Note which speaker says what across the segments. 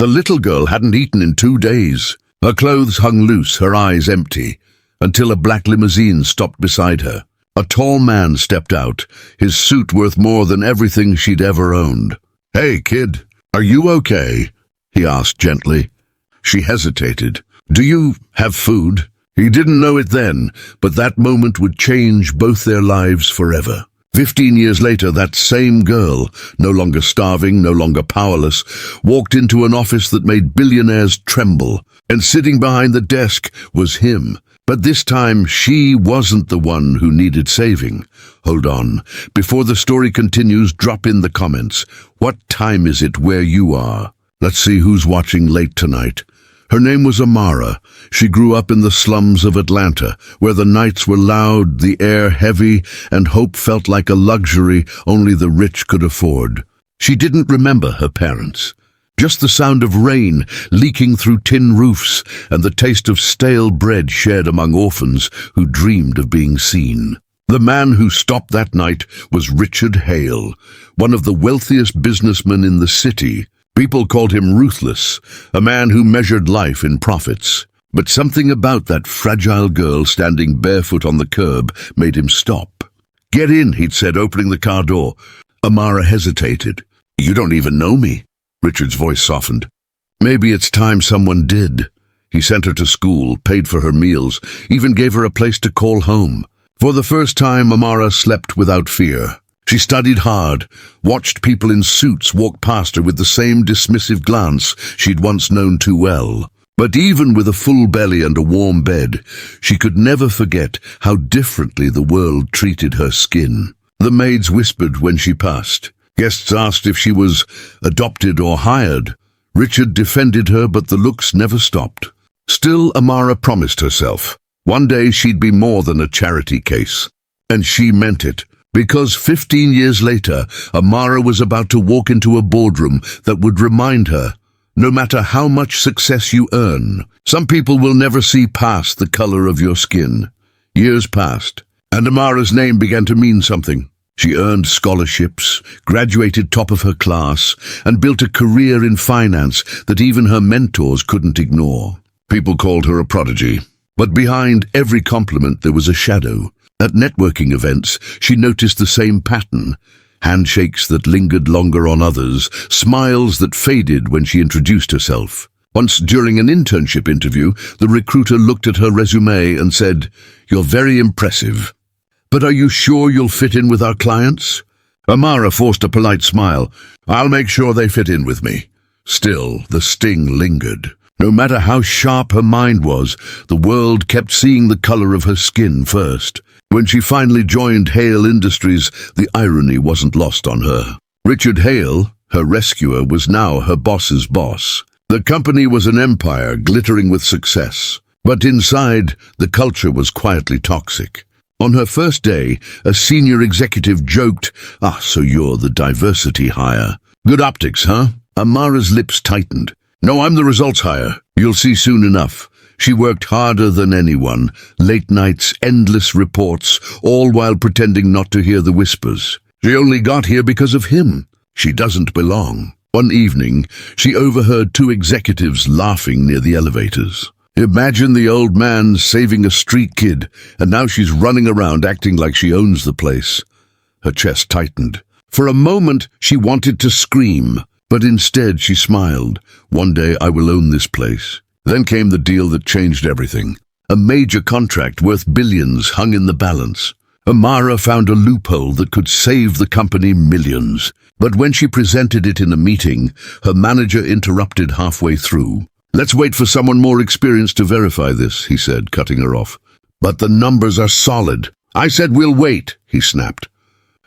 Speaker 1: The little girl hadn't eaten in 2 days. Her clothes hung loose, her eyes empty, until a black limousine stopped beside her. A tall man stepped out, his suit worth more than everything she'd ever owned. "Hey, kid, are you okay?" he asked gently. She hesitated. "Do you have food?" He didn't know it then, but that moment would change both their lives forever. 15 years later, that same girl, no longer starving, no longer powerless, walked into an office that made billionaires tremble, and sitting behind the desk was him. But this time, she wasn't the one who needed saving. Hold on. Before the story continues, drop in the comments. What time is it where you are? Let's see who's watching late tonight. Her name was Amara. She grew up in the slums of Atlanta, where the nights were loud, the air heavy, and hope felt like a luxury only the rich could afford. She didn't remember her parents. Just the sound of rain leaking through tin roofs and the taste of stale bread shared among orphans who dreamed of being seen. The man who stopped that night was Richard Hale, one of the wealthiest businessmen in the city. People called him ruthless, a man who measured life in profits. But something about that fragile girl standing barefoot on the curb made him stop. "Get in," he'd said, opening the car door. Amara hesitated. "You don't even know me." Richard's voice softened. "Maybe it's time someone did." He sent her to school, paid for her meals, even gave her a place to call home. For the first time, Amara slept without fear. She studied hard, watched people in suits walk past her with the same dismissive glance she'd once known too well. But even with a full belly and a warm bed, she could never forget how differently the world treated her skin. The maids whispered when she passed. Guests asked if she was adopted or hired. Richard defended her, but the looks never stopped. Still, Amara promised herself. One day she'd be more than a charity case. And she meant it. Because 15 years later, Amara was about to walk into a boardroom that would remind her, no matter how much success you earn, some people will never see past the color of your skin. Years passed, and Amara's name began to mean something. She earned scholarships, graduated top of her class, and built a career in finance that even her mentors couldn't ignore. People called her a prodigy. But behind every compliment there was a shadow. At networking events, she noticed the same pattern. Handshakes that lingered longer on others, smiles that faded when she introduced herself. Once during an internship interview, the recruiter looked at her resume and said, "You're very impressive. But are you sure you'll fit in with our clients?" Amara forced a polite smile. "I'll make sure they fit in with me." Still, the sting lingered. No matter how sharp her mind was, the world kept seeing the color of her skin first. When she finally joined Hale Industries, the irony wasn't lost on her. Richard Hale, her rescuer, was now her boss's boss. The company was an empire glittering with success. But inside, the culture was quietly toxic. On her first day, a senior executive joked, "So you're the diversity hire. Good optics, huh?" Amara's lips tightened. "No, I'm the results hire. You'll see soon enough." She worked harder than anyone, late nights, endless reports, all while pretending not to hear the whispers. She only got here because of him. She doesn't belong. One evening, she overheard two executives laughing near the elevators. Imagine the old man saving a street kid, and now she's running around acting like she owns the place. Her chest tightened. For a moment, she wanted to scream, but instead she smiled. One day I will own this place. Then came the deal that changed everything. A major contract worth billions hung in the balance. Amara found a loophole that could save the company millions. But when she presented it in a meeting, her manager interrupted halfway through. "Let's wait for someone more experienced to verify this," he said, cutting her off. "But the numbers are solid." "I said we'll wait," he snapped.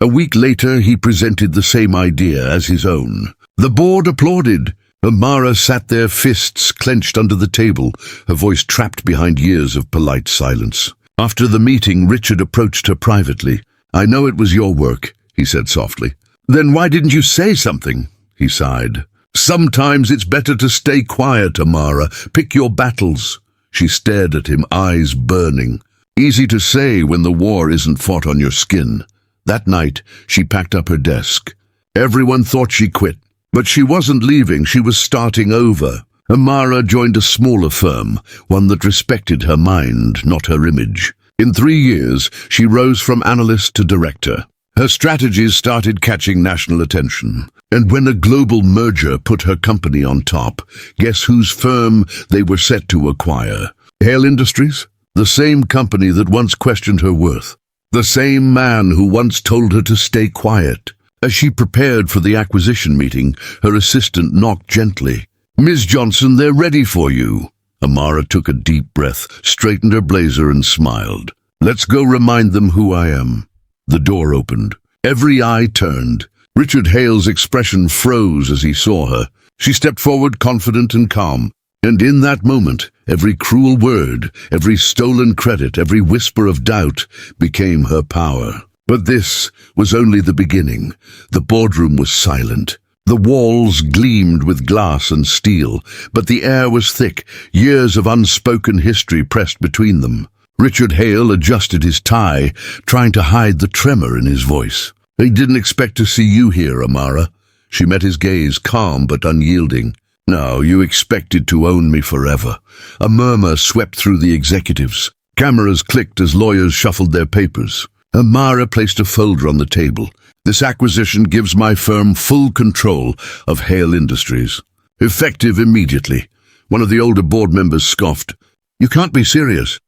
Speaker 1: A week later, he presented the same idea as his own. The board applauded. Amara sat there, fists clenched under the table, her voice trapped behind years of polite silence. After the meeting, Richard approached her privately. "I know it was your work," he said softly. "Then why didn't you say something?" he sighed. "Sometimes it's better to stay quiet, Amara. Pick your battles." She stared at him, eyes burning. Easy to say when the war isn't fought on your skin. That night, she packed up her desk. Everyone thought she quit. But she wasn't leaving, she was starting over. Amara joined a smaller firm, one that respected her mind, not her image. In 3 years, she rose from analyst to director. Her strategies started catching national attention. And when a global merger put her company on top, guess whose firm they were set to acquire? Hale Industries? The same company that once questioned her worth. The same man who once told her to stay quiet. As she prepared for the acquisition meeting, her assistant knocked gently. "Ms. Johnson, they're ready for you." Amara took a deep breath, straightened her blazer and smiled. "Let's go remind them who I am." The door opened. Every eye turned. Richard Hale's expression froze as he saw her. She stepped forward, confident and calm. And in that moment, every cruel word, every stolen credit, every whisper of doubt became her power. But this was only the beginning. The boardroom was silent. The walls gleamed with glass and steel, but the air was thick, years of unspoken history pressed between them. Richard Hale adjusted his tie, trying to hide the tremor in his voice. "I didn't expect to see you here, Amara." She met his gaze, calm but unyielding. "No, you expected to own me forever." A murmur swept through the executives. Cameras clicked as lawyers shuffled their papers. Amara placed a folder on the table. "This acquisition gives my firm full control of Hale Industries. Effective immediately." One of the older board members scoffed. "You can't be serious."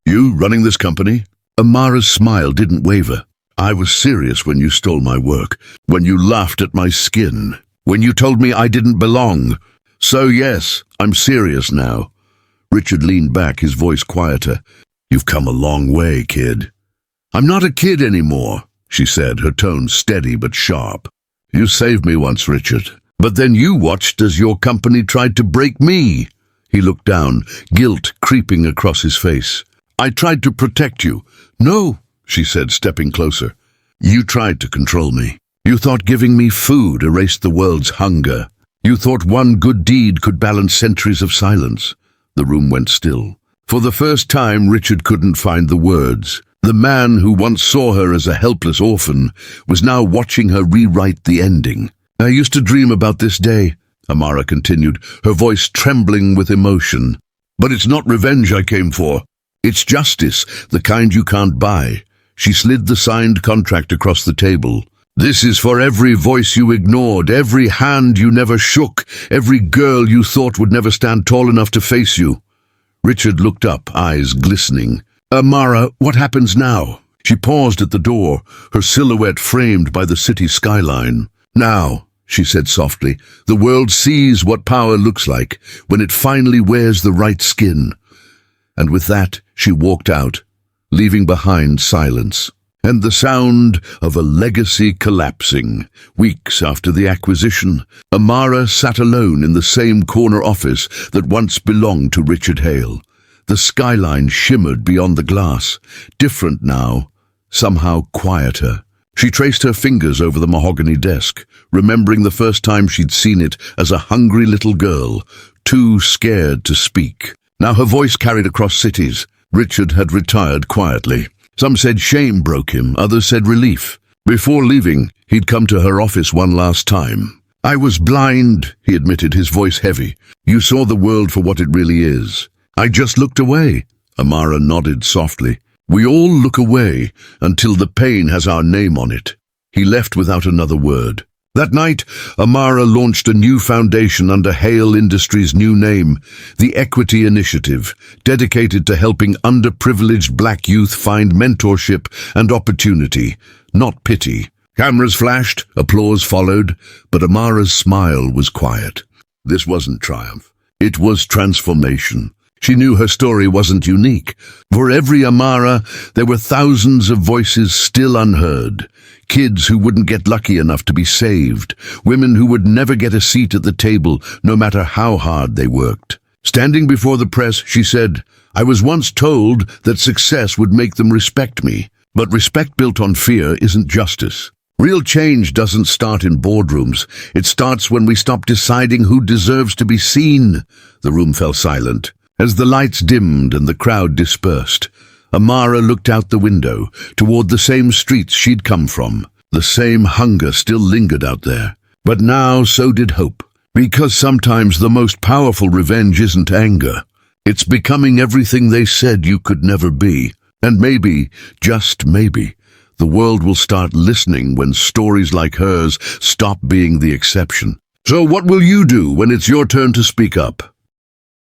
Speaker 1: "You running this company?" Amara's smile didn't waver. "I was serious when you stole my work, when you laughed at my skin, when you told me I didn't belong. So yes, I'm serious now." Richard leaned back, his voice quieter. "You've come a long way, kid." "I'm not a kid anymore," she said, her tone steady but sharp. "You saved me once, Richard. But then you watched as your company tried to break me." He looked down, guilt creeping across his face. "I tried to protect you." "No," she said, stepping closer. "You tried to control me. You thought giving me food erased the world's hunger. You thought one good deed could balance centuries of silence." The room went still. For the first time, Richard couldn't find the words. The man who once saw her as a helpless orphan was now watching her rewrite the ending. "I used to dream about this day," Amara continued, her voice trembling with emotion. "But it's not revenge I came for. It's justice, the kind you can't buy." She slid the signed contract across the table. "This is for every voice you ignored, every hand you never shook, every girl you thought would never stand tall enough to face you." Richard looked up, eyes glistening. "Amara, what happens now?" She paused at the door, her silhouette framed by the city skyline. "Now," she said softly, "the world sees what power looks like when it finally wears the right skin." And with that, she walked out, leaving behind silence and the sound of a legacy collapsing. Weeks after the acquisition, Amara sat alone in the same corner office that once belonged to Richard Hale. The skyline shimmered beyond the glass, different now, somehow quieter. She traced her fingers over the mahogany desk, remembering the first time she'd seen it as a hungry little girl, too scared to speak. Now her voice carried across cities. Richard had retired quietly. Some said shame broke him, others said relief. Before leaving, he'd come to her office one last time. "I was blind," he admitted, his voice heavy. "You saw the world for what it really is. I just looked away." Amara nodded softly. "We all look away until the pain has our name on it." He left without another word. That night, Amara launched a new foundation under Hale Industries' new name, the Equity Initiative, dedicated to helping underprivileged black youth find mentorship and opportunity, not pity. Cameras flashed, applause followed, but Amara's smile was quiet. This wasn't triumph. It was transformation. She knew her story wasn't unique. For every Amara, there were thousands of voices still unheard. Kids who wouldn't get lucky enough to be saved. Women who would never get a seat at the table, no matter how hard they worked. Standing before the press, she said, "I was once told that success would make them respect me. But respect built on fear isn't justice. Real change doesn't start in boardrooms. It starts when we stop deciding who deserves to be seen." The room fell silent. As the lights dimmed and the crowd dispersed, Amara looked out the window, toward the same streets she'd come from. The same hunger still lingered out there. But now so did hope. Because sometimes the most powerful revenge isn't anger. It's becoming everything they said you could never be. And maybe, just maybe, the world will start listening when stories like hers stop being the exception. So what will you do when it's your turn to speak up?